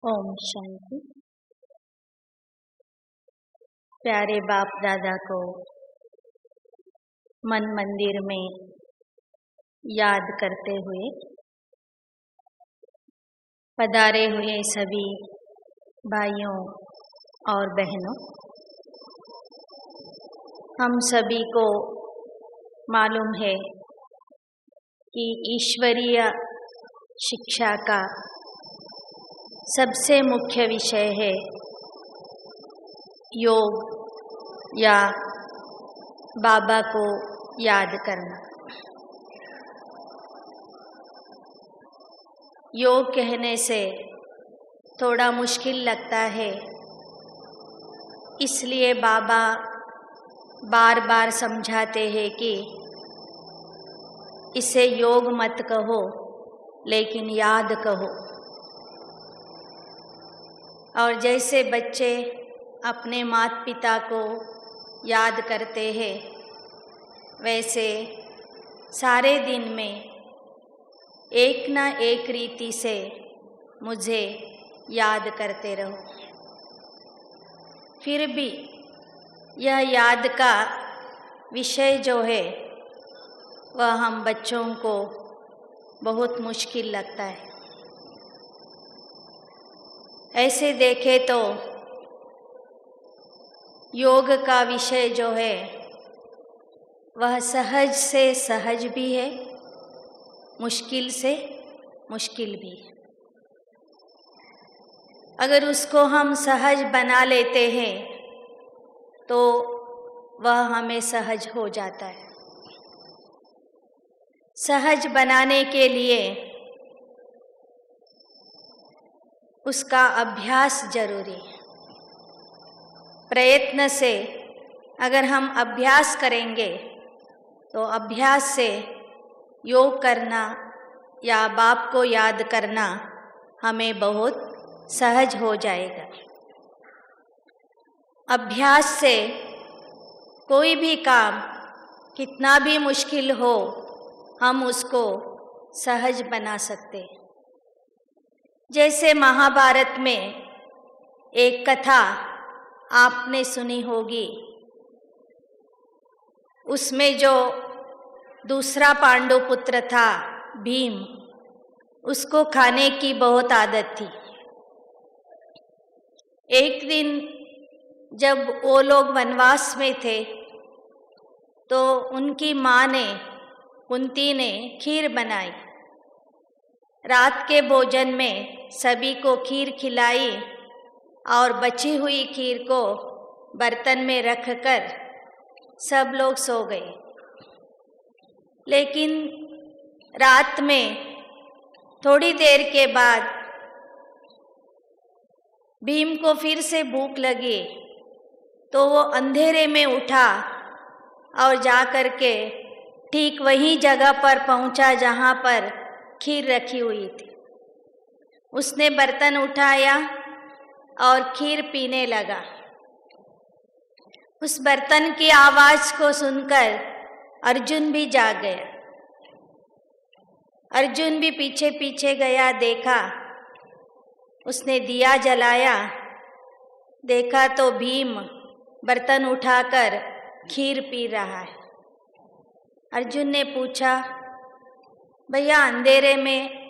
ओम शांति। प्यारे बाप दादा को मन मंदिर में याद करते हुए पधारे हुए सभी भाइयों और बहनों, हम सभी को मालूम है कि ईश्वरीय शिक्षा का सबसे मुख्य विषय है योग या बाबा को याद करना। योग कहने से थोड़ा मुश्किल लगता है, इसलिए बाबा बार बार समझाते हैं कि इसे योग मत कहो लेकिन याद कहो। और जैसे बच्चे अपने माता पिता को याद करते हैं, वैसे सारे दिन में एक ना एक रीति से मुझे याद करते रहो। फिर भी यह याद का विषय जो है वह हम बच्चों को बहुत मुश्किल लगता है। ऐसे देखे तो योग का विषय जो है वह सहज से सहज भी है, मुश्किल से मुश्किल भी है। अगर उसको हम सहज बना लेते हैं तो वह हमें सहज हो जाता है। सहज बनाने के लिए उसका अभ्यास जरूरी है। प्रयत्न से अगर हम अभ्यास करेंगे तो अभ्यास से योग करना या बाप को याद करना हमें बहुत सहज हो जाएगा। अभ्यास से कोई भी काम कितना भी मुश्किल हो, हम उसको सहज बना सकते हैं। जैसे महाभारत में एक कथा आपने सुनी होगी, उसमें जो दूसरा पांडु पुत्र था भीम, उसको खाने की बहुत आदत थी। एक दिन जब वो लोग वनवास में थे तो उनकी माँ ने, कुंती ने खीर बनाई। रात के भोजन में सभी को खीर खिलाई और बची हुई खीर को बर्तन में रखकर सब लोग सो गए। लेकिन रात में थोड़ी देर के बाद भीम को फिर से भूख लगी तो वो अंधेरे में उठा और जाकर के ठीक वही जगह पर पहुंचा जहां पर खीर रखी हुई थी। उसने बर्तन उठाया और खीर पीने लगा। उस बर्तन की आवाज को सुनकर अर्जुन भी जाग गया। अर्जुन भी पीछे पीछे गया, देखा, उसने दिया जलाया, देखा तो भीम बर्तन उठाकर खीर पी रहा है। अर्जुन ने पूछा, भैया अंधेरे में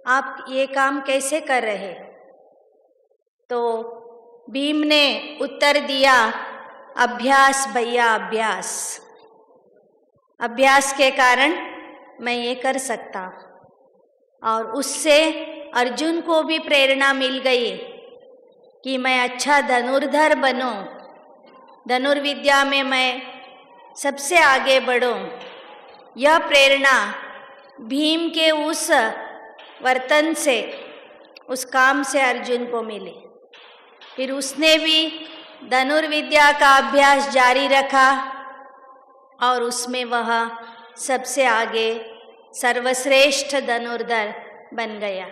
आप ये काम कैसे कर रहे? तो भीम ने उत्तर दिया, अभ्यास भैया अभ्यास। अभ्यास के कारण मैं ये कर सकता हूँ। और उससे अर्जुन को भी प्रेरणा मिल गई कि मैं अच्छा धनुर्धर बनूं, धनुर्विद्या में मैं सबसे आगे बढ़ूं। यह प्रेरणा भीम के उस वर्तन से, उस काम से अर्जुन को मिली। फिर उसने भी धनुर्विद्या का अभ्यास जारी रखा और उसमें वह सबसे आगे सर्वश्रेष्ठ धनुर्धर बन गया।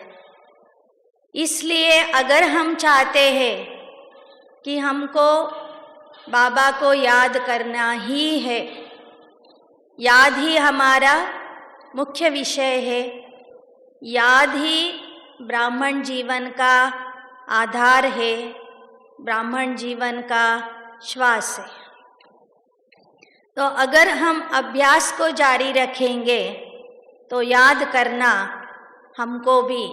इसलिए अगर हम चाहते हैं कि हमको बाबा को याद करना ही है, याद ही हमारा मुख्य विषय है, याद ही ब्राह्मण जीवन का आधार है, ब्राह्मण जीवन का श्वास है। तो अगर हम अभ्यास को जारी रखेंगे तो याद करना हमको भी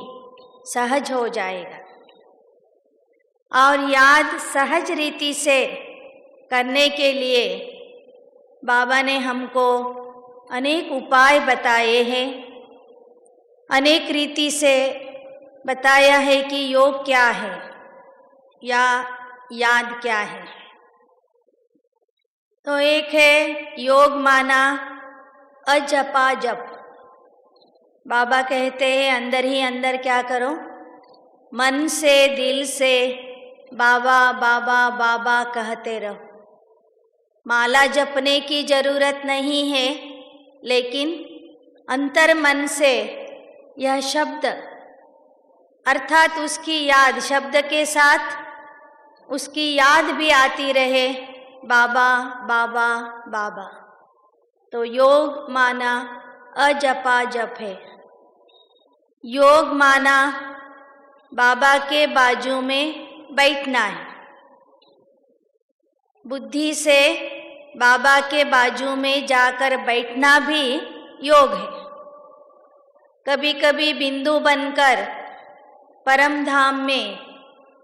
सहज हो जाएगा। और याद सहज रीति से करने के लिए बाबा ने हमको अनेक उपाय बताए हैं, अनेक रीति से बताया है कि योग क्या है या याद क्या है। तो एक है योग माना अजपा जप। बाबा कहते हैं अंदर ही अंदर क्या करो, मन से दिल से बाबा बाबा बाबा कहते रहो। माला जपने की जरूरत नहीं है, लेकिन अंतर मन से यह शब्द अर्थात उसकी याद, शब्द के साथ उसकी याद भी आती रहे, बाबा बाबा बाबा। तो योग माना अजपा जप है। योग माना बाबा के बाजू में बैठना है। बुद्धि से बाबा के बाजू में जाकर बैठना भी योग है। कभी कभी बिंदु बनकर परम धाम में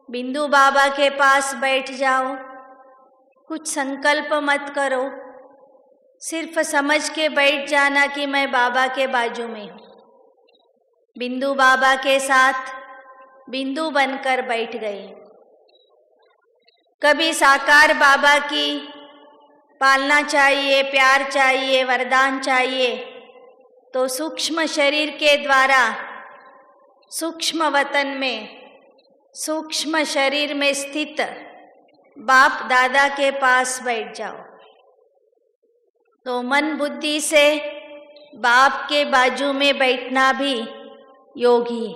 बिंदु बाबा के पास बैठ जाओ, कुछ संकल्प मत करो, सिर्फ समझ के बैठ जाना कि मैं बाबा के बाजू में हूँ। बिंदु बाबा के साथ बिंदु बनकर बैठ गए। कभी साकार बाबा की पालना चाहिए, प्यार चाहिए, वरदान चाहिए, तो सूक्ष्म शरीर के द्वारा सूक्ष्म वतन में, सूक्ष्म शरीर में स्थित बाप दादा के पास बैठ जाओ। तो मन बुद्धि से बाप के बाजू में बैठना भी योगी।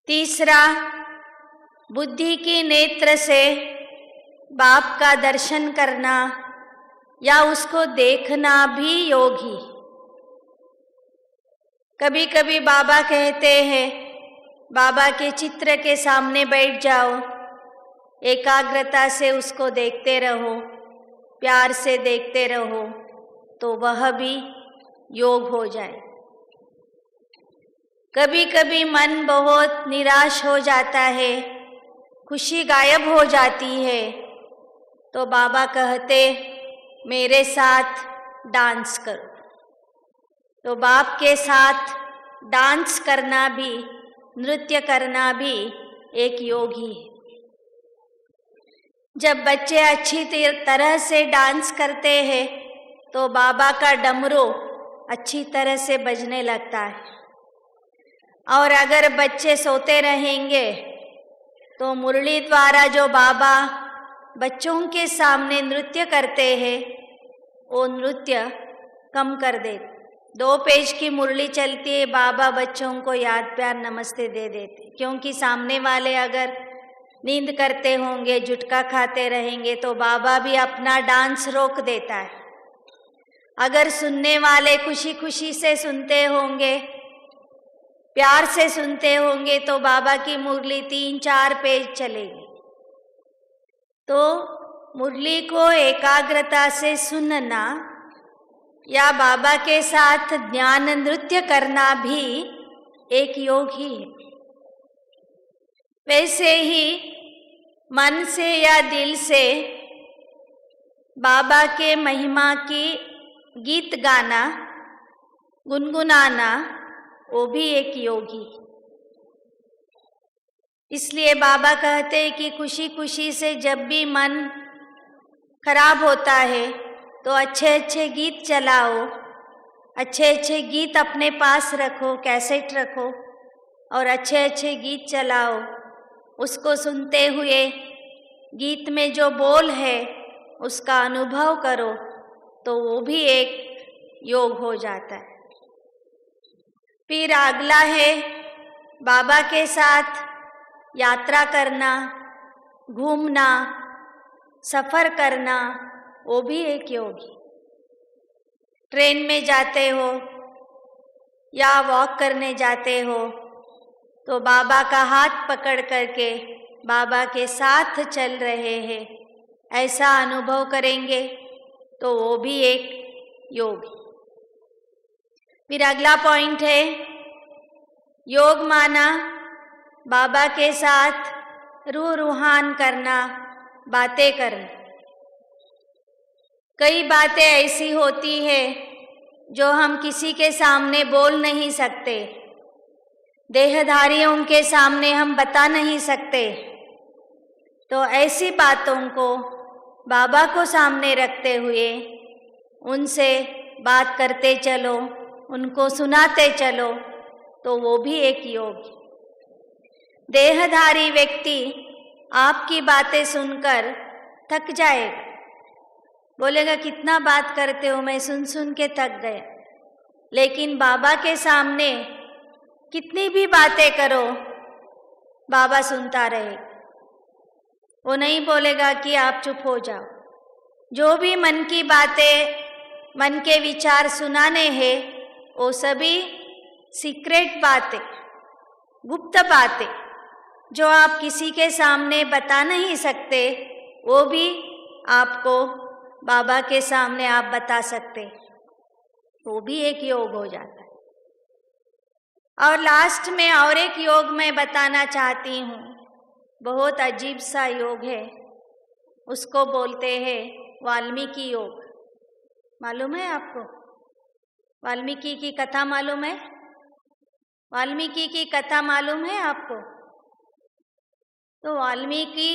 तीसरा, बुद्धि की नेत्र से बाप का दर्शन करना या उसको देखना भी योगी। कभी कभी बाबा कहते हैं बाबा के चित्र के सामने बैठ जाओ, एकाग्रता से उसको देखते रहो, प्यार से देखते रहो, तो वह भी योग हो जाए। कभी कभी मन बहुत निराश हो जाता है, खुशी गायब हो जाती है, तो बाबा कहते मेरे साथ डांस करो। तो बाप के साथ डांस करना भी, नृत्य करना भी एक योग ही है। जब बच्चे अच्छी तरह से डांस करते हैं तो बाबा का डमरू अच्छी तरह से बजने लगता है। और अगर बच्चे सोते रहेंगे तो मुरली द्वारा जो बाबा बच्चों के सामने नृत्य करते हैं, वो नृत्य कम कर दे। 2 पेज की मुरली चलती है, बाबा बच्चों को याद प्यार नमस्ते दे देते, क्योंकि सामने वाले अगर नींद करते होंगे, जुटका खाते रहेंगे, तो बाबा भी अपना डांस रोक देता है। अगर सुनने वाले खुशी खुशी से सुनते होंगे, प्यार से सुनते होंगे, तो बाबा की मुरली 3-4 पेज चलेगी। तो मुरली को एकाग्रता से सुनना या बाबा के साथ ज्ञान नृत्य करना भी एक योग ही है। वैसे ही मन से या दिल से बाबा के महिमा की गीत गाना, गुनगुनाना, वो भी एक योगी। इसलिए बाबा कहते हैं कि खुशी खुशी से जब भी मन खराब होता है तो अच्छे अच्छे गीत चलाओ, अच्छे अच्छे गीत अपने पास रखो, कैसेट रखो और अच्छे अच्छे गीत चलाओ। उसको सुनते हुए गीत में जो बोल है उसका अनुभव करो, तो वो भी एक योग हो जाता है। फिर अगला है बाबा के साथ यात्रा करना, घूमना, सफ़र करना, वो भी एक योग है। ट्रेन में जाते हो या वॉक करने जाते हो तो बाबा का हाथ पकड़ करके बाबा के साथ चल रहे हैं, ऐसा अनुभव करेंगे तो वो भी एक योग। फिर अगला पॉइंट है, योग माना बाबा के साथ रूहान करना, बातें करना। कई बातें ऐसी होती है जो हम किसी के सामने बोल नहीं सकते, देहधारियों के सामने हम बता नहीं सकते। तो ऐसी बातों को बाबा को सामने रखते हुए उनसे बात करते चलो, उनको सुनाते चलो, तो वो भी एक योग है। देहधारी व्यक्ति आपकी बातें सुनकर थक जाएगा, बोलेगा कितना बात करते हो, मैं सुन सुन के थक गया। लेकिन बाबा के सामने कितनी भी बातें करो, बाबा सुनता रहेगा। वो नहीं बोलेगा कि आप चुप हो जाओ। जो भी मन की बातें, मन के विचार सुनाने हैं, वो सभी सीक्रेट बातें, गुप्त बातें जो आप किसी के सामने बता नहीं सकते, वो भी आपको बाबा के सामने आप बता सकते, वो भी एक योग हो जाता है। और लास्ट में और एक योग मैं बताना चाहती हूँ, बहुत अजीब सा योग है, उसको बोलते हैं वाल्मीकि योग। मालूम है आपको? वाल्मीकि की कथा मालूम है? वाल्मीकि की कथा मालूम है आपको? तो वाल्मीकि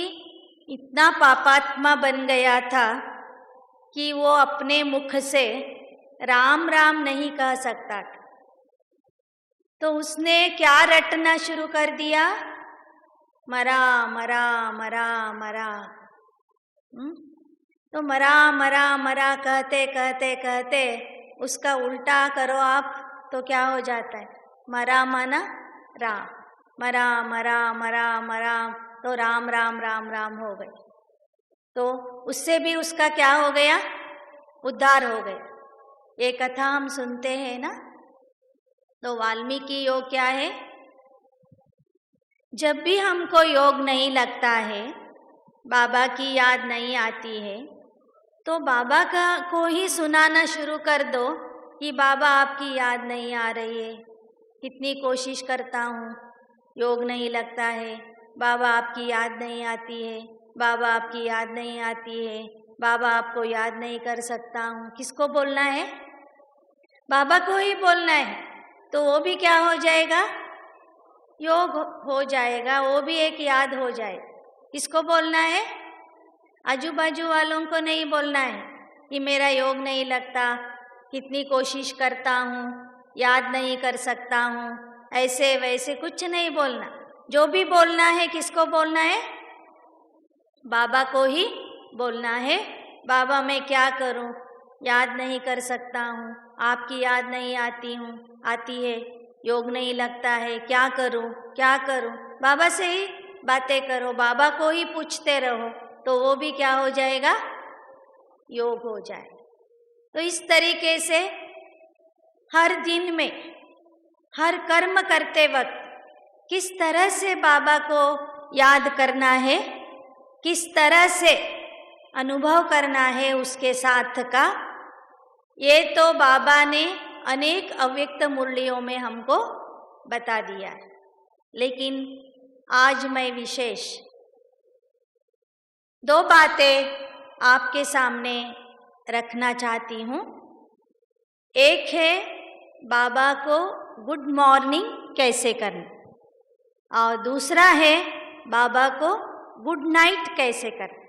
इतना पापात्मा बन गया था कि वो अपने मुख से राम राम नहीं कह सकता था। तो उसने क्या रटना शुरू कर दिया? मरा मरा मरा मरा। तो मरा मरा मरा कहते कहते कहते उसका उल्टा करो आप तो क्या हो जाता है? मरा माना राम, मरा मरा मरा मरा, तो राम राम राम राम हो गए। तो उससे भी उसका क्या हो गया? उद्धार हो गया। ये कथा हम सुनते हैं ना। तो वाल्मीकि योग क्या है? जब भी हमको योग नहीं लगता है, बाबा की याद नहीं आती है, तो बाबा को ही सुनाना शुरू कर दो कि बाबा आपकी याद नहीं आ रही है, कितनी कोशिश करता हूँ, योग नहीं लगता है, बाबा आपकी याद नहीं आती है, बाबा आपकी याद नहीं आती है, बाबा आपको याद नहीं कर सकता हूँ। किसको बोलना है? बाबा को ही बोलना है। तो वो भी क्या हो जाएगा? योग हो जाएगा, वो भी एक याद हो जाए। किसको बोलना है? आजू बाजू वालों को नहीं बोलना है कि मेरा योग नहीं लगता, कितनी कोशिश करता हूँ, याद नहीं कर सकता हूँ, ऐसे वैसे कुछ नहीं बोलना। जो भी बोलना है किसको बोलना है? बाबा को ही बोलना है। बाबा मैं क्या करूं, याद नहीं कर सकता हूं, आपकी याद नहीं आती है, योग नहीं लगता है, क्या करूं क्या करूं। बाबा से ही बातें करो, बाबा को ही पूछते रहो, तो वो भी क्या हो जाएगा? योग हो जाए। तो इस तरीके से हर दिन में, हर कर्म करते वक्त किस तरह से बाबा को याद करना है, किस तरह से अनुभव करना है उसके साथ का, ये तो बाबा ने अनेक अव्यक्त मुरलियों में हमको बता दिया है। लेकिन आज मैं विशेष 2 बातें आपके सामने रखना चाहती हूँ। एक है बाबा को गुड मॉर्निंग कैसे करना, और दूसरा है बाबा को गुड नाइट कैसे करना।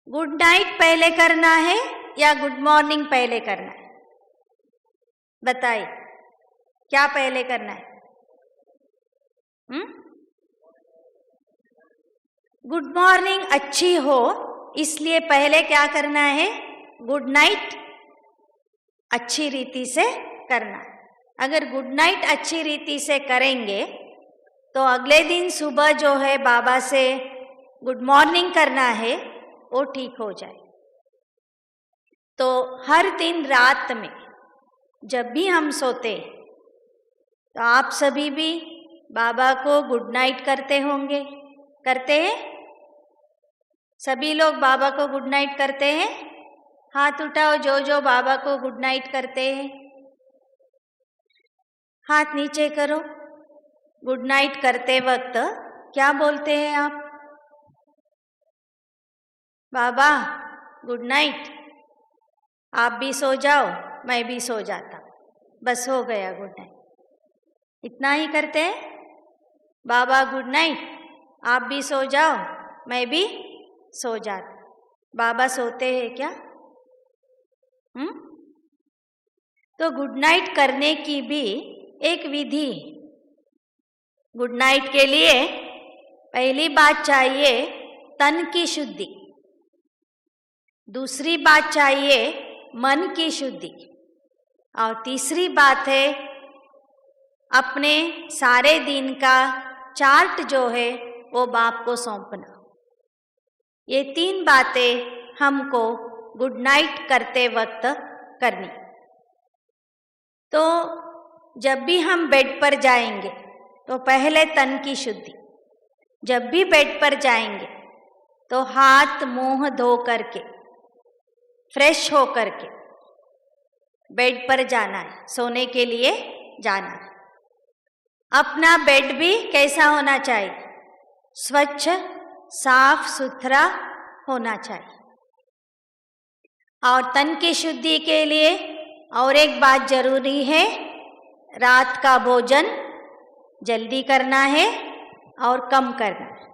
गुड नाइट पहले करना है या गुड मॉर्निंग पहले करना है? बताइए, क्या पहले करना है? गुड मॉर्निंग अच्छी हो इसलिए पहले क्या करना है? गुड नाइट अच्छी रीति से करना है। अगर गुड नाइट अच्छी रीति से करेंगे तो अगले दिन सुबह जो है बाबा से गुड मॉर्निंग करना है वो ठीक हो जाए। तो हर दिन रात में जब भी हम सोते, तो आप सभी भी बाबा को गुड नाइट करते होंगे, करते हैं? सभी लोग बाबा को गुड नाइट करते हैं? हाथ उठाओ जो जो बाबा को गुड नाइट करते हैं। हाथ नीचे करो। गुड नाइट करते वक्त क्या बोलते हैं आप? बाबा गुड नाइट, आप भी सो जाओ, मैं भी सो जाता, बस हो गया गुड नाइट, इतना ही करते हैं। बाबा गुड नाइट, आप भी सो जाओ, मैं भी सो जाता। बाबा सोते हैं क्या? तो गुड नाइट करने की भी एक विधि। गुड नाइट के लिए पहली बात चाहिए तन की शुद्धि, दूसरी बात चाहिए मन की शुद्धि, और तीसरी बात है अपने सारे दिन का चार्ट जो है वो बाप को सौंपना। ये तीन बातें हमको गुड नाइट करते वक्त करनी। तो जब भी हम बेड पर जाएंगे तो पहले तन की शुद्धि। जब भी बेड पर जाएंगे तो हाथ मुंह धो करके, फ्रेश हो करके बेड पर जाना है, सोने के लिए जाना है। अपना बेड भी कैसा होना चाहिए? स्वच्छ, साफ सुथरा होना चाहिए। और तन की शुद्धि के लिए और एक बात जरूरी है, रात का भोजन जल्दी करना है और कम करना है।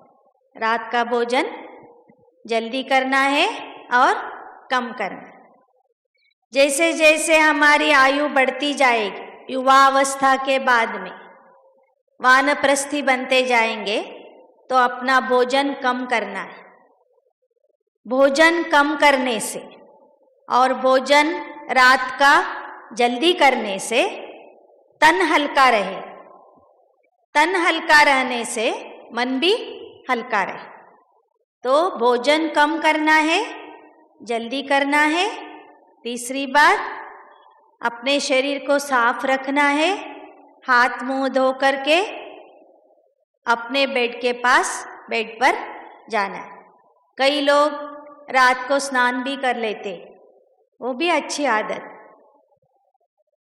रात का भोजन जल्दी करना है और कम करना है। जैसे जैसे हमारी आयु बढ़ती जाएगी, युवावस्था के बाद में वानप्रस्थी बनते जाएंगे, तो अपना भोजन कम करना है। भोजन कम करने से और भोजन रात का जल्दी करने से तन हल्का रहे। तन हल्का रहने से मन भी हल्का रहे। तो भोजन कम करना है, जल्दी करना है। तीसरी बात, अपने शरीर को साफ रखना है, हाथ मुंह धो करके अपने बेड के पास, बेड पर जाना है। कई लोग रात को स्नान भी कर लेते, वो भी अच्छी आदत।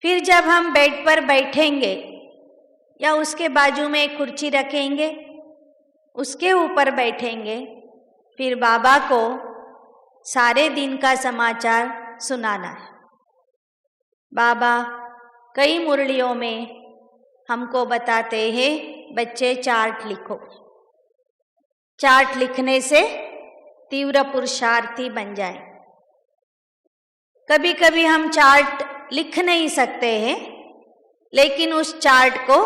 फिर जब हम बेड पर बैठेंगे या उसके बाजू में एक कुर्सी रखेंगे, उसके ऊपर बैठेंगे, फिर बाबा को सारे दिन का समाचार सुनाना है। बाबा कई मुरलियों में हमको बताते हैं, बच्चे चार्ट लिखो। चार्ट लिखने से तीव्र पुरुषार्थी बन जाए। कभी कभी हम चार्ट लिख नहीं सकते हैं, लेकिन उस चार्ट को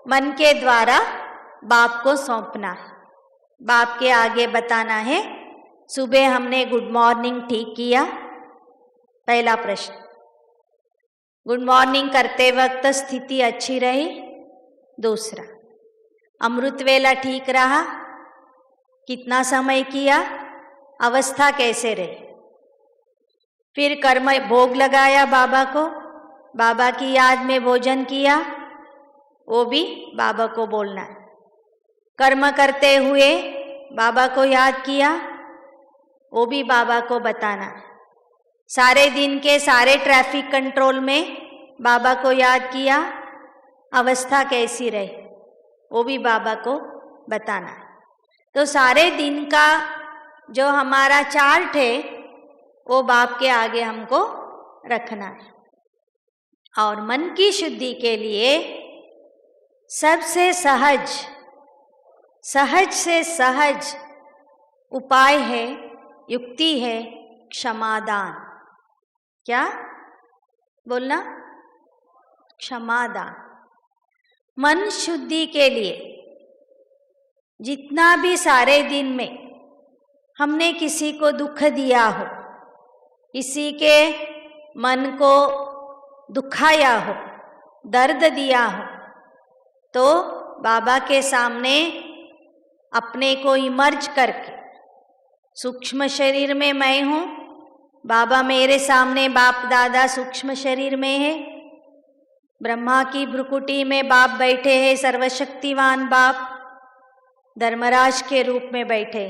मन के द्वारा बाप को सौंपना है। बाप के आगे बताना है, सुबह हमने गुड मॉर्निंग ठीक किया, पहला प्रश्न। गुड मॉर्निंग करते वक्त स्थिति अच्छी रही, दूसरा। अमृत वेला ठीक रहा, कितना समय किया, अवस्था कैसे रही। फिर कर्म भोग लगाया बाबा को, बाबा की याद में भोजन किया, वो भी बाबा को बोलना है। कर्म करते हुए बाबा को याद किया, वो भी बाबा को बताना है। सारे दिन के सारे ट्रैफिक कंट्रोल में बाबा को याद किया, अवस्था कैसी रही, वो भी बाबा को बताना है। तो सारे दिन का जो हमारा चार्ट है वो बाप के आगे हमको रखना है। और मन की शुद्धि के लिए सबसे सहज से सहज उपाय है, युक्ति है क्षमादान। क्या बोलना? क्षमादान। मन शुद्धि के लिए जितना भी सारे दिन में हमने किसी को दुख दिया हो, किसी के मन को दुखाया हो, दर्द दिया हो, तो बाबा के सामने अपने को इमर्ज करके, सूक्ष्म शरीर में मैं हूँ, बाबा मेरे सामने, बाप दादा सूक्ष्म शरीर में है, ब्रह्मा की भ्रुकुटी में बाप बैठे हैं, सर्वशक्तिवान बाप धर्मराज के रूप में बैठे,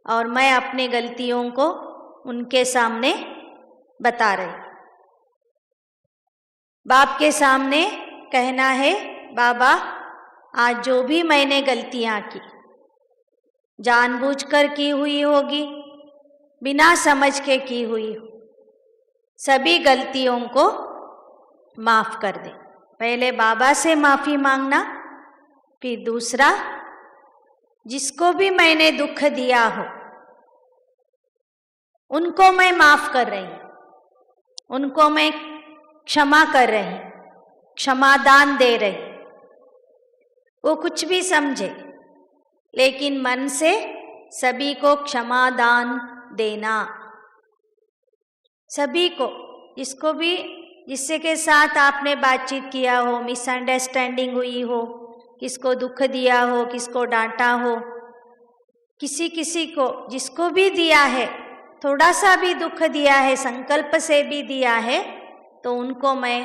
और मैं अपनी गलतियों को उनके सामने बता रही। बाप के सामने कहना है, बाबा आज जो भी मैंने गलतियां की, जानबूझकर की हुई होगी, बिना समझ के की हुई हो, सभी गलतियों को माफ कर दे। पहले बाबा से माफी मांगना, फिर दूसरा जिसको भी मैंने दुख दिया हो उनको मैं माफ कर रही हूं, उनको मैं क्षमा कर रही, क्षमादान दे रही। वो कुछ भी समझे, लेकिन मन से सभी को क्षमादान देना, सभी को, जिसको भी, जिससे के साथ आपने बातचीत किया हो, मिसअंडरस्टैंडिंग हुई हो, किसको दुख दिया हो, किसको डांटा हो, किसी को जिसको भी दिया है, थोड़ा सा भी दुख दिया है, संकल्प से भी दिया है, तो उनको मैं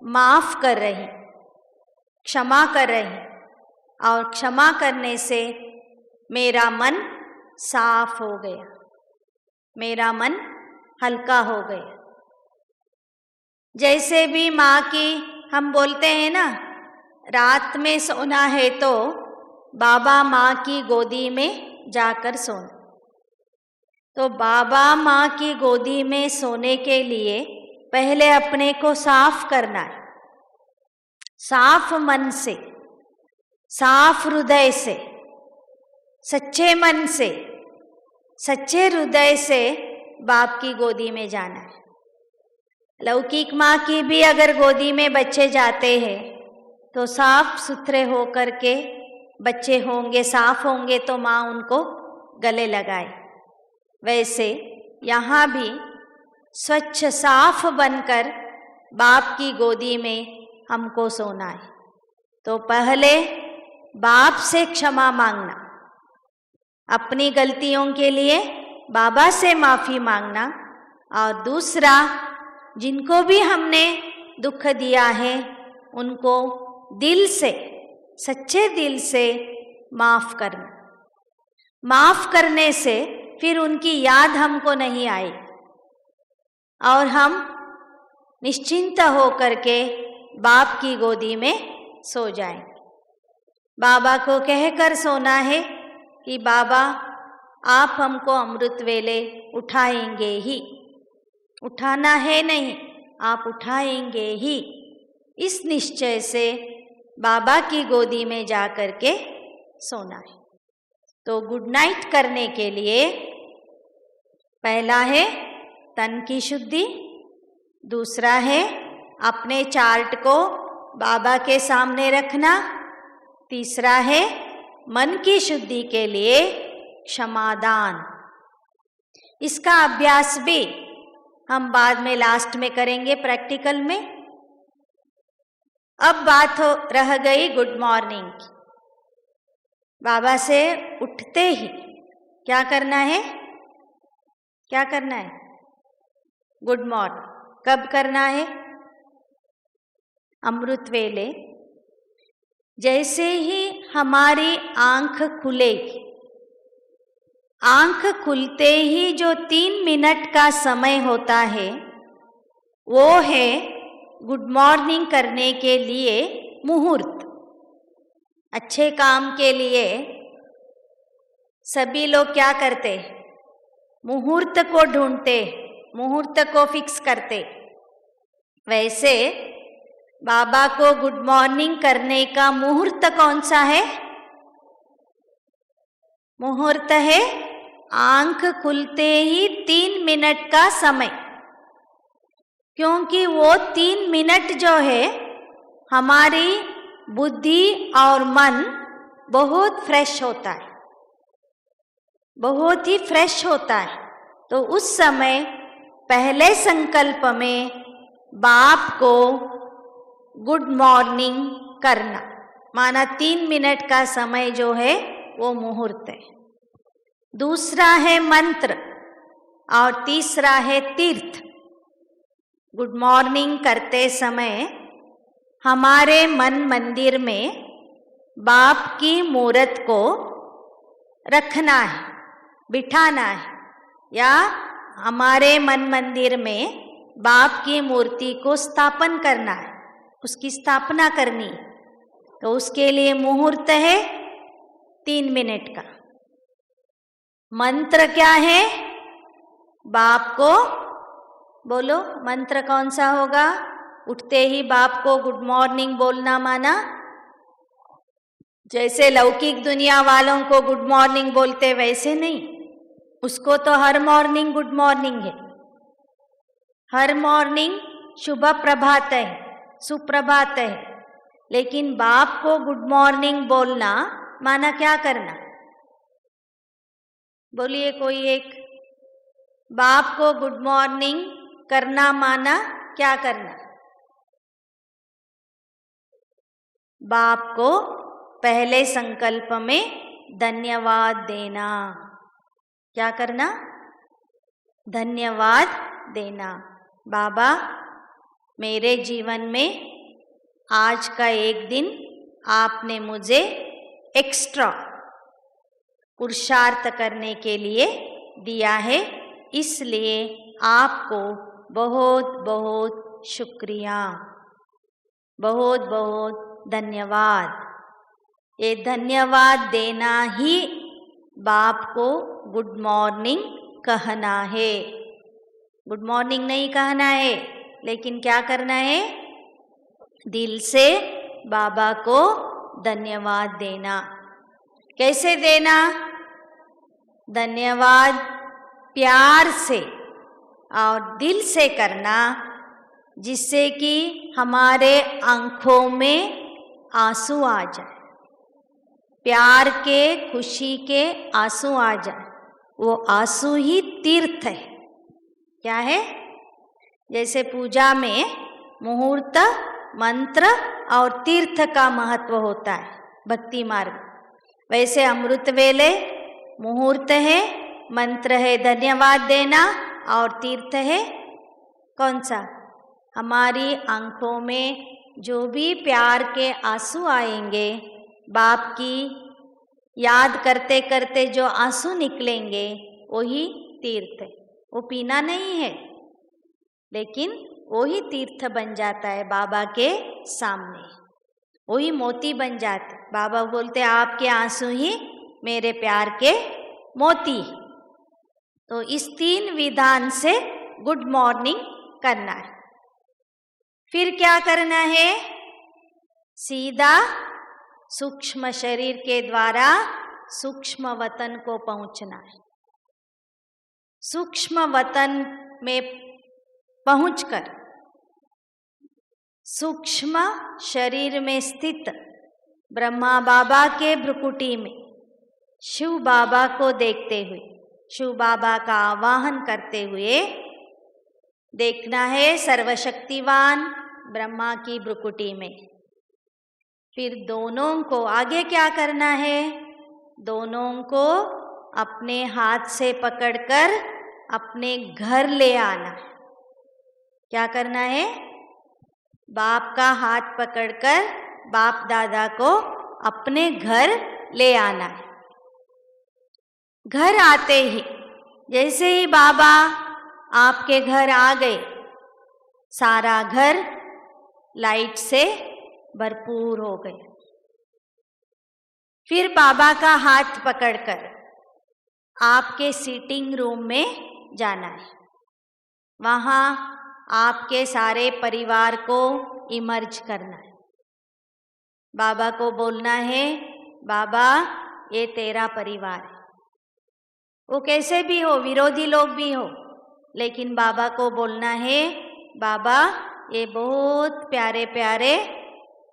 माफ कर रही, क्षमा कर रही, और क्षमा करने से मेरा मन साफ हो गया, मेरा मन हल्का हो गया। जैसे भी माँ की हम बोलते हैं ना, रात में सोना है तो बाबा माँ की गोदी में जाकर सोना। तो बाबा माँ की गोदी में सोने के लिए पहले अपने को साफ करना है, साफ मन से, साफ हृदय से, सच्चे मन से, सच्चे हृदय से बाप की गोदी में जाना है। लौकिक माँ की भी अगर गोदी में बच्चे जाते हैं तो साफ सुथरे हो करके बच्चे होंगे, साफ होंगे तो माँ उनको गले लगाए। वैसे यहाँ भी स्वच्छ साफ बनकर बाप की गोदी में हमको सोना है। तो पहले बाप से क्षमा मांगना, अपनी गलतियों के लिए बाबा से माफ़ी मांगना, और दूसरा जिनको भी हमने दुख दिया है उनको दिल से, सच्चे दिल से माफ़ करना। माफ़ करने से फिर उनकी याद हमको नहीं आई और हम निश्चिंत हो करके बाप की गोदी में सो जाएं। बाबा को कहकर सोना है कि बाबा आप हमको अमृत वेले उठाएंगे ही, उठाना है नहीं, आप उठाएंगे ही, इस निश्चय से बाबा की गोदी में जा कर के सोना है। तो गुड नाइट करने के लिए पहला है तन की शुद्धि, दूसरा है अपने चार्ट को बाबा के सामने रखना, तीसरा है मन की शुद्धि के लिए क्षमादान। इसका अभ्यास भी हम बाद में लास्ट में करेंगे प्रैक्टिकल में। अब बात रह गई गुड मॉर्निंग की। बाबा से उठते ही क्या करना है, क्या करना है? गुड मॉर्निंग कब करना है? अमृत वेले जैसे ही हमारी आंख खुलेगी, आंख खुलते ही जो 3 मिनट का समय होता है वो है गुड मॉर्निंग करने के लिए मुहूर्त। अच्छे काम के लिए सभी लोग क्या करते? मुहूर्त को ढूंढते, मुहूर्त को फिक्स करते। वैसे बाबा को गुड मॉर्निंग करने का मुहूर्त कौन सा है? मुहूर्त है आंख खुलते ही 3 मिनट का समय, क्योंकि वो 3 मिनट जो है हमारी बुद्धि और मन बहुत फ्रेश होता है, बहुत ही फ्रेश होता है। तो उस समय पहले संकल्प में बाप को गुड मॉर्निंग करना, माना 3 मिनट का समय जो है वो मुहूर्त है। दूसरा है मंत्र और तीसरा है तीर्थ। गुड मॉर्निंग करते समय हमारे मन मंदिर में बाप की मूर्त को रखना है, बिठाना है, या हमारे मन मंदिर में बाप की मूर्ति को स्थापन करना है, उसकी स्थापना करनी। तो उसके लिए मुहूर्त है 3 मिनट का। मंत्र क्या है? बाप को बोलो, मंत्र कौन सा होगा? उठते ही बाप को गुड मॉर्निंग बोलना माना? जैसे लौकिक दुनिया वालों को गुड मॉर्निंग बोलते वैसे नहीं, उसको तो हर मॉर्निंग गुड मॉर्निंग है, हर मॉर्निंग शुभ प्रभात है, सुप्रभात है। लेकिन बाप को गुड मॉर्निंग बोलना माना क्या करना? बोलिए कोई एक। बाप को गुड मॉर्निंग करना माना क्या करना? बाप को पहले संकल्प में धन्यवाद देना। क्या करना? धन्यवाद देना। बाबा, मेरे जीवन में आज का एक दिन आपने मुझे एक्स्ट्रा पुरुषार्थ करने के लिए दिया है, इसलिए आपको बहुत बहुत शुक्रिया, बहुत बहुत धन्यवाद। ये धन्यवाद देना ही बाप को गुड मॉर्निंग कहना है। गुड मॉर्निंग नहीं कहना है, लेकिन क्या करना है? दिल से बाबा को धन्यवाद देना। कैसे देना? धन्यवाद प्यार से और दिल से करना, जिससे कि हमारे आंखों में आंसू आ जाए, प्यार के, खुशी के आंसू आ जाए। वो आंसू ही तीर्थ है। क्या है? जैसे पूजा में मुहूर्त, मंत्र और तीर्थ का महत्व होता है भक्ति मार्ग, वैसे अमृत वेले मुहूर्त है, मंत्र है धन्यवाद देना, और तीर्थ है कौन सा? हमारी आंखों में जो भी प्यार के आंसू आएंगे, बाप की याद करते करते जो आंसू निकलेंगे, वही तीर्थ है। वो पीना नहीं है, लेकिन वही तीर्थ बन जाता है बाबा के सामने, वही मोती बन जाते। बाबा बोलते आपके आंसू ही मेरे प्यार के मोती। तो इस 3 विधान से गुड मॉर्निंग करना है। फिर क्या करना है? सीधा सूक्ष्म शरीर के द्वारा सूक्ष्म वतन को पहुंचना है। सूक्ष्म वतन में पहुंचकर सूक्ष्म शरीर में स्थित ब्रह्मा बाबा के भ्रुकुटी में शिव बाबा को देखते हुए, शिव बाबा का आवाहन करते हुए देखना है सर्वशक्तिवान ब्रह्मा की भ्रुकुटी में। फिर दोनों को आगे क्या करना है? दोनों को अपने हाथ से पकड़कर अपने घर ले आना है। क्या करना है? बाप का हाथ पकड़कर बाप दादा को अपने घर ले आना है। घर आते ही, जैसे ही बाबा आपके घर आ गए, सारा घर लाइट से भरपूर हो गए। फिर बाबा का हाथ पकड़कर आपके सीटिंग रूम में जाना है। वहाँ आपके सारे परिवार को इमर्ज करना है। बाबा को बोलना है, बाबा ये तेरा परिवार है। वो कैसे भी हो, विरोधी लोग भी हो, लेकिन बाबा को बोलना है, बाबा ये बहुत प्यारे प्यारे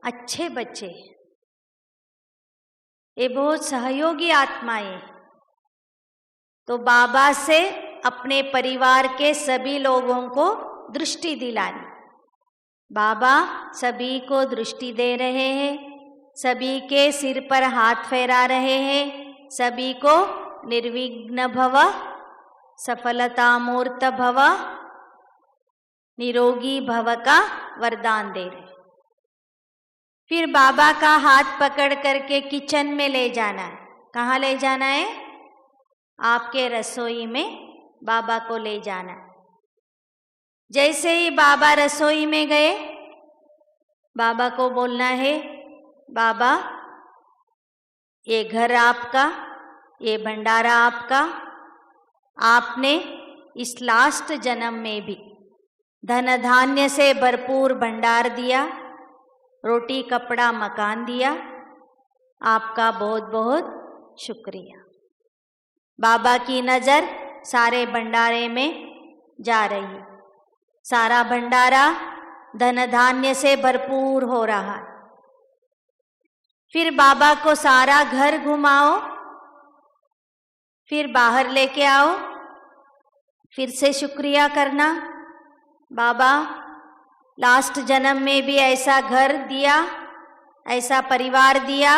अच्छे बच्चे, ये बहुत सहयोगी आत्माएं। तो बाबा से अपने परिवार के सभी लोगों को दृष्टि दिलानी। बाबा सभी को दृष्टि दे रहे हैं, सभी के सिर पर हाथ फेरा रहे हैं, सभी को निर्विघ्न भव, सफलतामूर्त भव, निरोगी भव का वरदान दे रहे। फिर बाबा का हाथ पकड़ करके किचन में ले जाना है। कहाँ ले जाना है? आपके रसोई में बाबा को ले जाना है। जैसे ही बाबा रसोई में गए, बाबा को बोलना है, बाबा ये घर आपका, ये भंडारा आपका। आपने इस लास्ट जन्म में भी धन धान्य से भरपूर भंडार दिया, रोटी कपड़ा मकान दिया। आपका बहुत बहुत शुक्रिया। बाबा की नज़र सारे भंडारे में जा रही है। सारा भंडारा धन धान्य से भरपूर हो रहा है। फिर बाबा को सारा घर घुमाओ, फिर बाहर लेके आओ, फिर से शुक्रिया करना। बाबा लास्ट जन्म में भी ऐसा घर दिया, ऐसा परिवार दिया,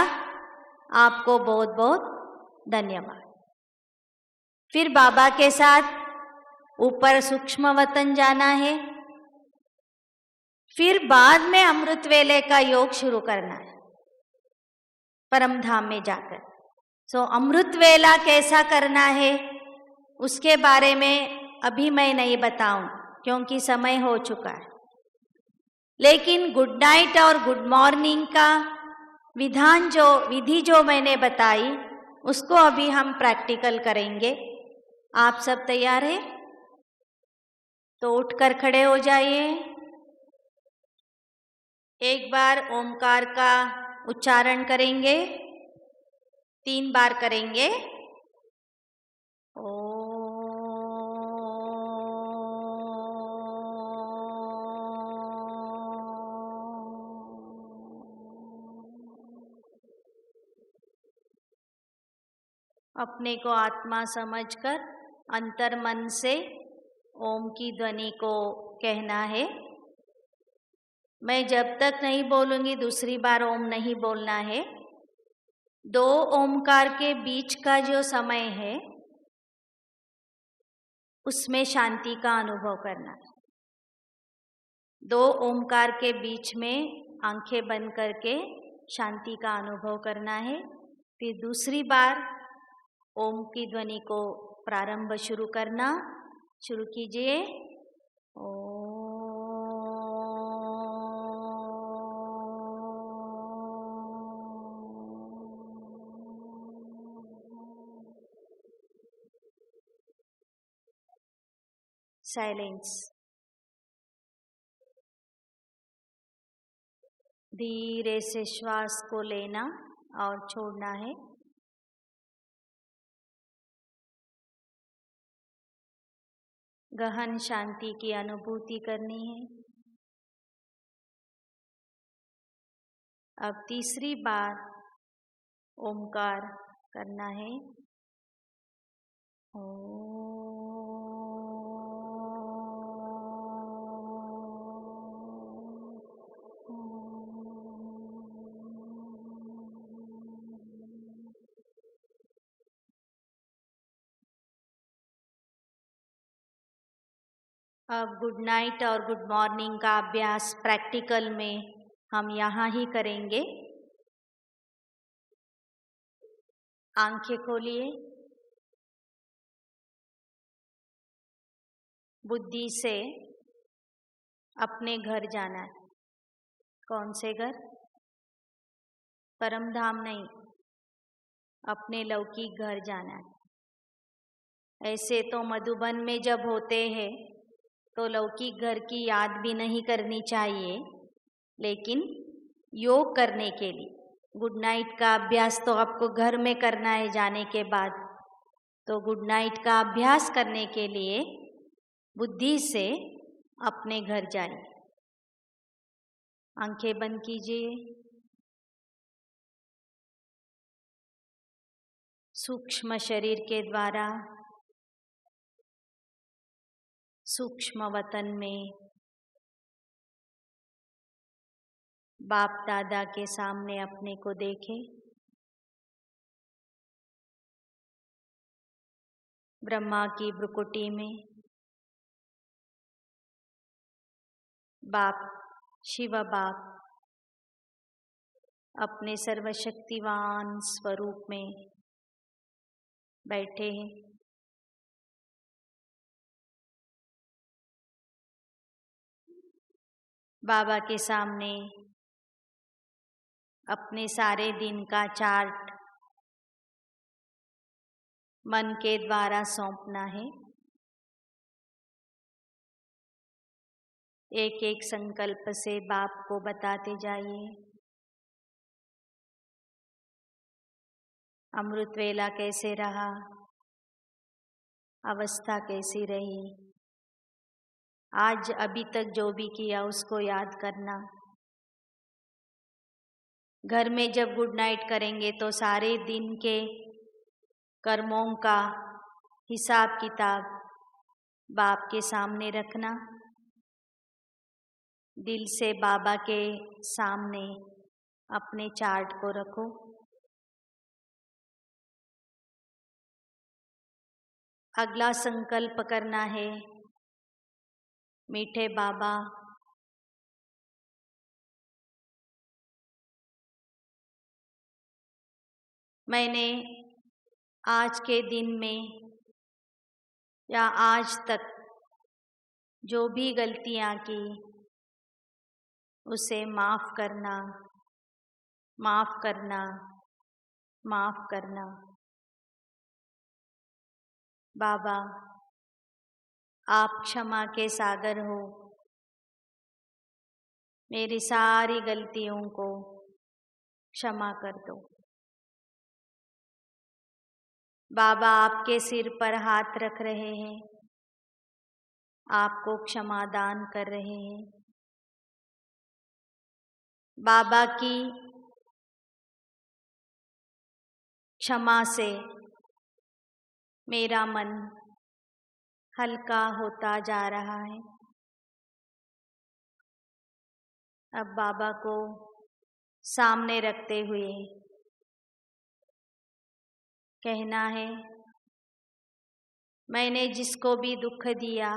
आपको बहुत बहुत धन्यवाद। फिर बाबा के साथ ऊपर सूक्ष्म वतन जाना है। फिर बाद में अमृत वेले का योग शुरू करना है परम धाम में जाकर। सो अमृत वेला कैसा करना है उसके बारे में अभी मैं नहीं बताऊं क्योंकि समय हो चुका है। लेकिन गुड नाइट और गुड मॉर्निंग का विधि जो मैंने बताई उसको अभी हम प्रैक्टिकल करेंगे। आप सब तैयार हैं? तो उठकर खड़े हो जाइए। एक बार ओमकार का उच्चारण करेंगे, 3 बार करेंगे। अपने को आत्मा समझकर अंतर मन से ओम की ध्वनि को कहना है। मैं जब तक नहीं बोलूँगी दूसरी बार ओम नहीं बोलना है। 2 ओमकार के बीच का जो समय है उसमें शांति का अनुभव करना है। 2 ओमकार के बीच में आंखें बंद करके शांति का अनुभव करना है। फिर दूसरी बार ओम की ध्वनि को प्रारंभ शुरू करना। शुरू कीजिए। साइलेंस। धीरे से श्वास को लेना और छोड़ना है। गहन शांति की अनुभूति करनी है। अब तीसरी बार ओमकार करना है। अब गुड नाइट और गुड मॉर्निंग का अभ्यास प्रैक्टिकल में हम यहाँ ही करेंगे। आंखें खोलिए। बुद्धि से अपने घर जाना है। कौन से घर? परम धाम नहीं, अपने लौकिक घर जाना है। ऐसे तो मधुबन में जब होते हैं तो लौकिक घर की याद भी नहीं करनी चाहिए, लेकिन योग करने के लिए गुड नाइट का अभ्यास तो आपको घर में करना है जाने के बाद। तो गुड नाइट का अभ्यास करने के लिए बुद्धि से अपने घर जाइए। आंखें बंद कीजिए। सूक्ष्म शरीर के द्वारा सूक्ष्म वतन में बाप दादा के सामने अपने को देखें। ब्रह्मा की भ्रुकुटी में बाप शिव बाप अपने सर्वशक्तिवान स्वरूप में बैठे हैं। बाबा के सामने अपने सारे दिन का चार्ट मन के द्वारा सौंपना है। एक एक संकल्प से बाप को बताते जाइए। अमृत वेला कैसे रहा, अवस्था कैसी रही, आज अभी तक जो भी किया उसको याद करना। घर में जब गुड नाइट करेंगे तो सारे दिन के कर्मों का हिसाब किताब बाप के सामने रखना। दिल से बाबा के सामने अपने चार्ट को रखो। अगला संकल्प करना है, मीठे बाबा, मैंने आज के दिन में या आज तक जो भी गलतियां की उसे माफ़ करना, माफ़ करना, माफ़ करना। बाबा, आप क्षमा के सागर हो, मेरी सारी गलतियों को क्षमा कर दो। बाबा आपके सिर पर हाथ रख रहे हैं, आपको क्षमा दान कर रहे हैं। बाबा की क्षमा से मेरा मन हल्का होता जा रहा है। अब बाबा को सामने रखते हुए कहना है, मैंने जिसको भी दुख दिया,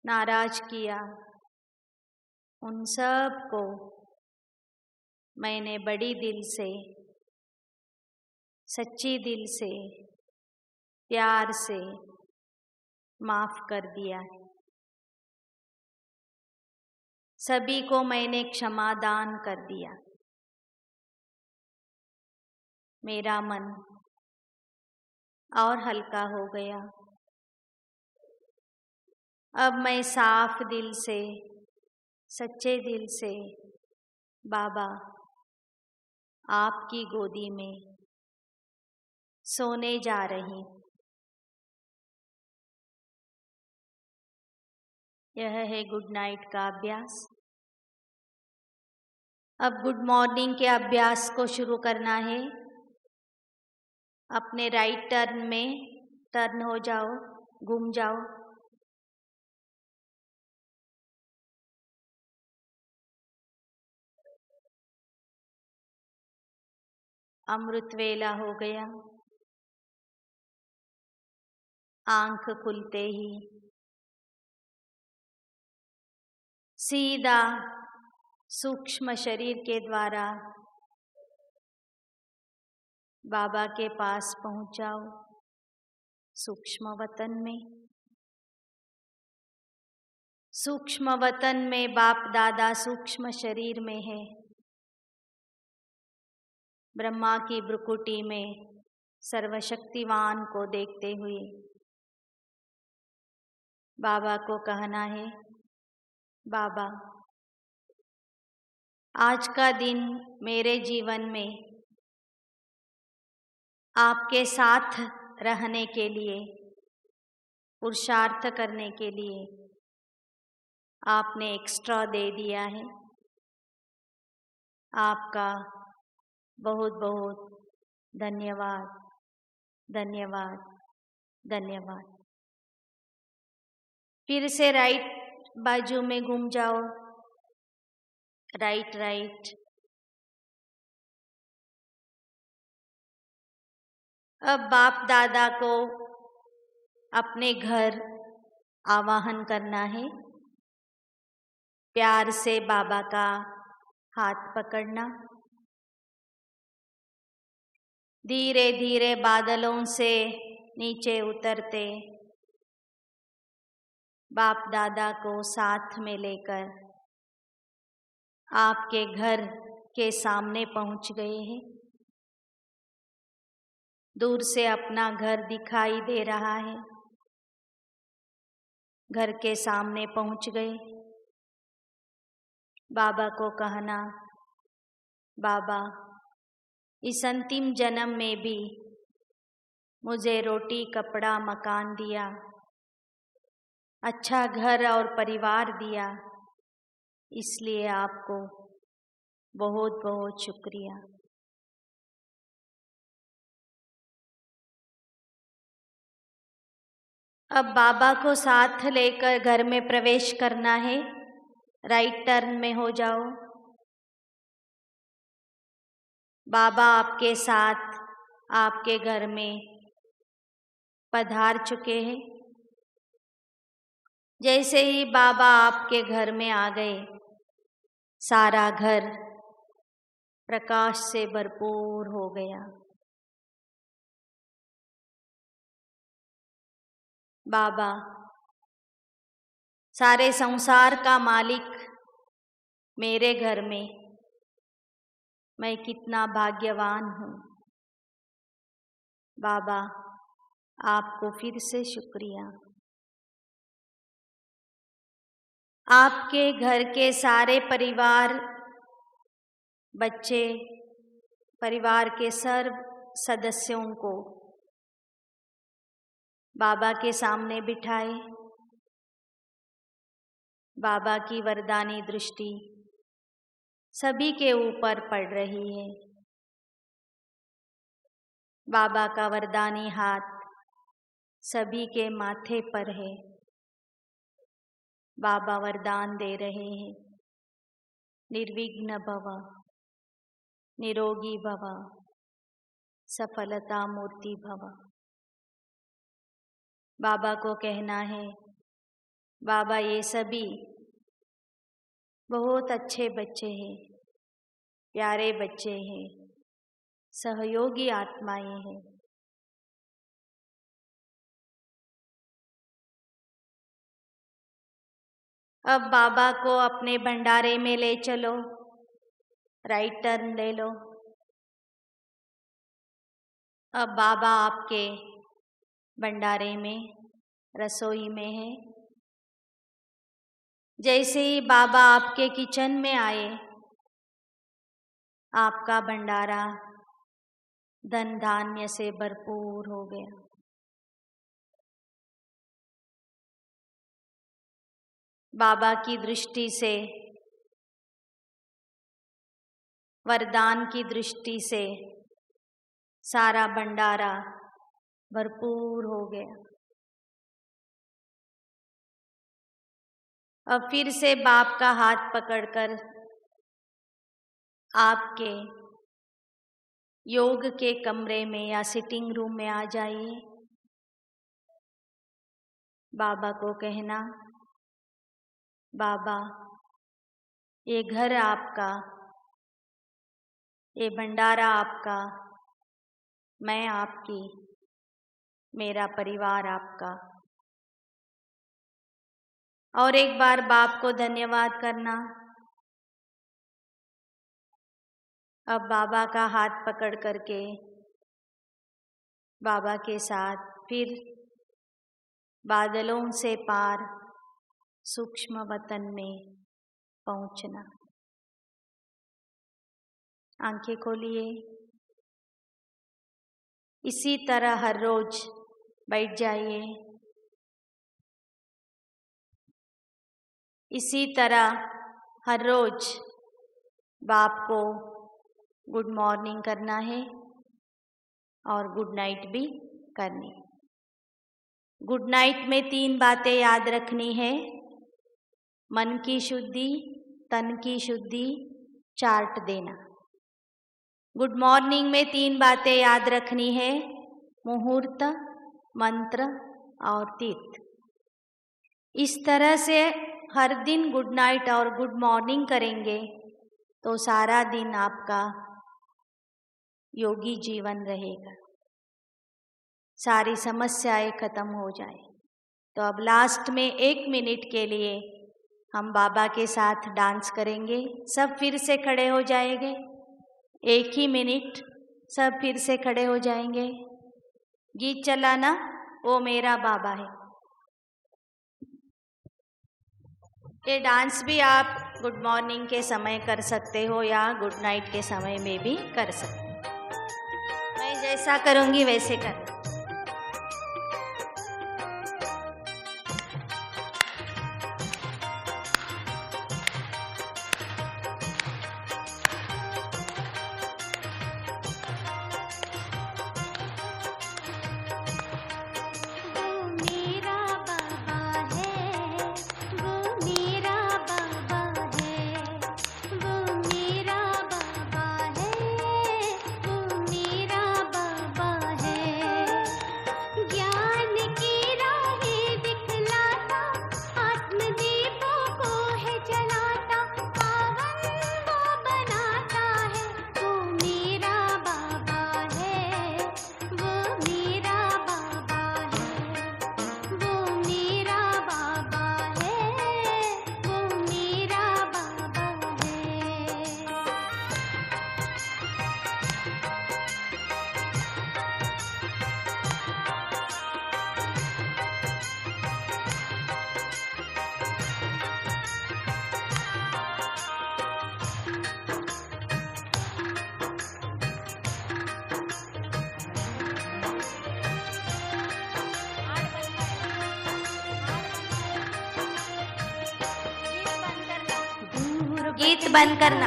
नाराज किया, उन सब को मैंने बड़ी दिल से, सच्ची दिल से, प्यार से माफ़ कर दिया है। सभी को मैंने क्षमा दान कर दिया। मेरा मन और हल्का हो गया। अब मैं साफ दिल से, सच्चे दिल से बाबा आपकी गोदी में सोने जा रही। यह है गुड नाइट का अभ्यास। अब गुड मॉर्निंग के अभ्यास को शुरू करना है। अपने राइट टर्न में टर्न हो जाओ, घूम जाओ। अमृत वेला हो गया। आंख खुलते ही सीधा सूक्ष्म शरीर के द्वारा बाबा के पास पहुंच जाओ। सूक्ष्म वतन में, सूक्ष्म वतन में बाप दादा सूक्ष्म शरीर में है। ब्रह्मा की भ्रुकुटी में सर्वशक्तिवान को देखते हुए बाबा को कहना है, बाबा आज का दिन मेरे जीवन में आपके साथ रहने के लिए, पुरुषार्थ करने के लिए आपने एक्स्ट्रा दे दिया है। आपका बहुत बहुत धन्यवाद, धन्यवाद, धन्यवाद। फिर से राइट बाजू में घूम जाओ। Right right. अब बाप दादा को अपने घर आवाहन करना है। प्यार से बाबा का हाथ पकड़ना, धीरे धीरे बादलों से नीचे उतरते, बाप दादा को साथ में लेकर आपके घर के सामने पहुंच गए हैं। दूर से अपना घर दिखाई दे रहा है। घर के सामने पहुंच गए। बाबा को कहना, बाबा इस अंतिम जन्म में भी मुझे रोटी कपड़ा मकान दिया, अच्छा घर और परिवार दिया, इसलिए आपको बहुत बहुत शुक्रिया। अब बाबा को साथ लेकर घर में प्रवेश करना है। राइट टर्न में हो जाओ। बाबा आपके साथ आपके घर में पधार चुके हैं। जैसे ही बाबा आपके घर में आ गए, सारा घर प्रकाश से भरपूर हो गया। बाबा सारे संसार का मालिक मेरे घर में, मैं कितना भाग्यवान हूँ। बाबा आपको फिर से शुक्रिया। आपके घर के सारे परिवार, बच्चे, परिवार के सर्व सदस्यों को बाबा के सामने बिठाए। बाबा की वरदानी दृष्टि सभी के ऊपर पड़ रही है। बाबा का वरदानी हाथ सभी के माथे पर है। बाबा वरदान दे रहे हैं, निर्विघ्न भव, निरोगी भव, सफलता मूर्ति भव। बाबा को कहना है, बाबा ये सभी बहुत अच्छे बच्चे हैं, प्यारे बच्चे हैं, सहयोगी आत्माएं हैं। अब बाबा को अपने भंडारे में ले चलो। राइट टर्न ले लो। अब बाबा आपके भंडारे में, रसोई में है। जैसे ही बाबा आपके किचन में आए, आपका भंडारा धन धान्य से भरपूर हो गया। बाबा की दृष्टि से, वरदान की दृष्टि से सारा भंडारा भरपूर हो गया। अब फिर से बाप का हाथ पकड़कर आपके योग के कमरे में या सिटिंग रूम में आ जाइए। बाबा को कहना, बाबा ये घर आपका, ये भंडारा आपका, मैं आपकी, मेरा परिवार आपका। और एक बार बाप को धन्यवाद करना। अब बाबा का हाथ पकड़ करके बाबा के साथ फिर बादलों से पार सूक्ष्म वतन में पहुंचना। आंखें खोलिए। इसी तरह हर रोज बैठ जाइए। इसी तरह हर रोज बाप को गुड मॉर्निंग करना है और गुड नाइट भी करनी। गुड नाइट में 3 बातें याद रखनी है। मन की शुद्धि, तन की शुद्धि, चार्ट देना। गुड मॉर्निंग में 3 बातें याद रखनी है। मुहूर्त, मंत्र और तीर्थ। इस तरह से हर दिन गुड नाइट और गुड मॉर्निंग करेंगे तो सारा दिन आपका योगी जीवन रहेगा, सारी समस्याएं खत्म हो जाए। तो अब लास्ट में 1 मिनट के लिए हम बाबा के साथ डांस करेंगे। सब फिर से खड़े हो जाएंगे, 1 ही मिनट सब फिर से खड़े हो जाएंगे। गीत चलाना, वो मेरा बाबा है। ये डांस भी आप गुड मॉर्निंग के समय कर सकते हो या गुड नाइट के समय में भी कर सकते हो। मैं जैसा करूँगी वैसे कर। गीत बंद करना।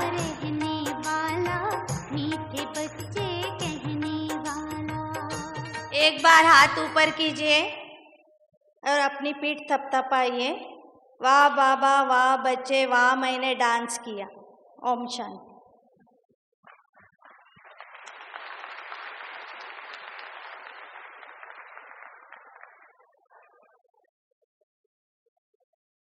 एक बार हाथ ऊपर कीजिए और अपनी पीठ थपथपाइए। वाह बाबा, वाह बच्चे, वाह मैंने डांस किया। ओम शांति।